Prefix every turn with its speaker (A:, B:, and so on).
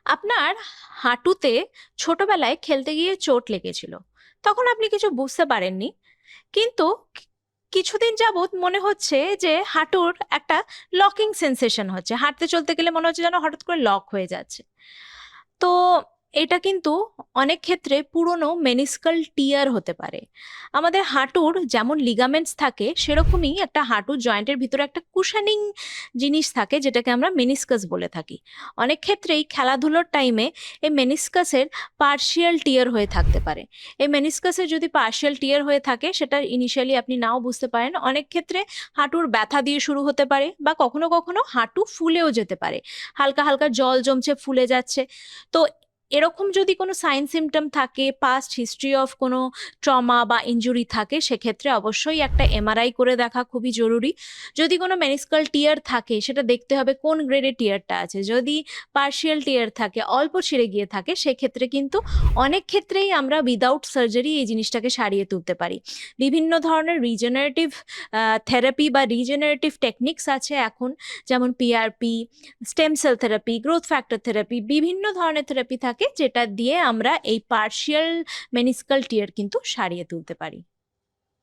A: আপনার হাঁটুতে ছোটবেলায় খেলতে গিয়ে চোট লেগেছিল, তখন আপনি কিছু বুঝতে পারেননি, কিন্তু কিছুদিন যাবত মনে হচ্ছে যে হাঁটুর একটা লকিং সেন্সেশন হচ্ছে, হাঁটতে চলতে গেলে মনে হচ্ছে যেন হঠাৎ করে লক হয়ে যাচ্ছে। তো এটা কিন্তু অনেক ক্ষেত্রে পুরনো মেনিস্কাল টিয়ার হতে পারে। আমাদের হাঁটুর যেমন লিগামেন্টস থাকে, সেরকমই একটা হাঁটুর জয়েন্টের ভিতরে একটা কুশনিং জিনিস থাকে, যেটাকে আমরা মেনিসকাস বলে থাকি। অনেক ক্ষেত্রেই খেলাধুলোর টাইমে এই মেনিসকাসের পার্শিয়াল টিয়ার হয়ে থাকতে পারে। এই মেনিসকাসের যদি পার্শিয়াল টিয়ার হয়ে থাকে, সেটা ইনিশিয়ালি আপনি নাও বুঝতে পারেন। অনেক ক্ষেত্রে হাঁটুর ব্যথা দিয়ে শুরু হতে পারে, বা কখনো কখনো হাঁটু ফুলেও যেতে পারে, হালকা হালকা জল জমছে, ফুলে যাচ্ছে। তো এরকম যদি কোনো সাইন সিমটম থাকে, পাস্ট হিস্ট্রি অফ কোনো ট্রমা বা ইনজুরি থাকে, সেক্ষেত্রে অবশ্যই একটা এমআরআই করে দেখা খুবই জরুরি। যদি কোনো মেনিস্কাল টিয়ার থাকে, সেটা দেখতে হবে কোন গ্রেডে টিয়ারটা আছে। যদি পার্শিয়াল টিয়ার থাকে, অল্প ছিঁড়ে গিয়ে থাকে, সেক্ষেত্রে কিন্তু অনেক ক্ষেত্রেই আমরা উইদাউট সার্জারি এই জিনিসটাকে সারিয়ে তুলতে পারি। বিভিন্ন ধরনের রিজেনারেটিভ থেরাপি বা রিজেনারেটিভ টেকনিক্স আছে এখন, যেমন PRP, stem cell therapy, growth factor therapy, বিভিন্ন ধরনের থেরাপি থাকে, যেটা দিয়ে আমরা এই পার্শিয়াল মেনিস্কাল টিয়ার কিন্তু সারিয়ে তুলতে পারি।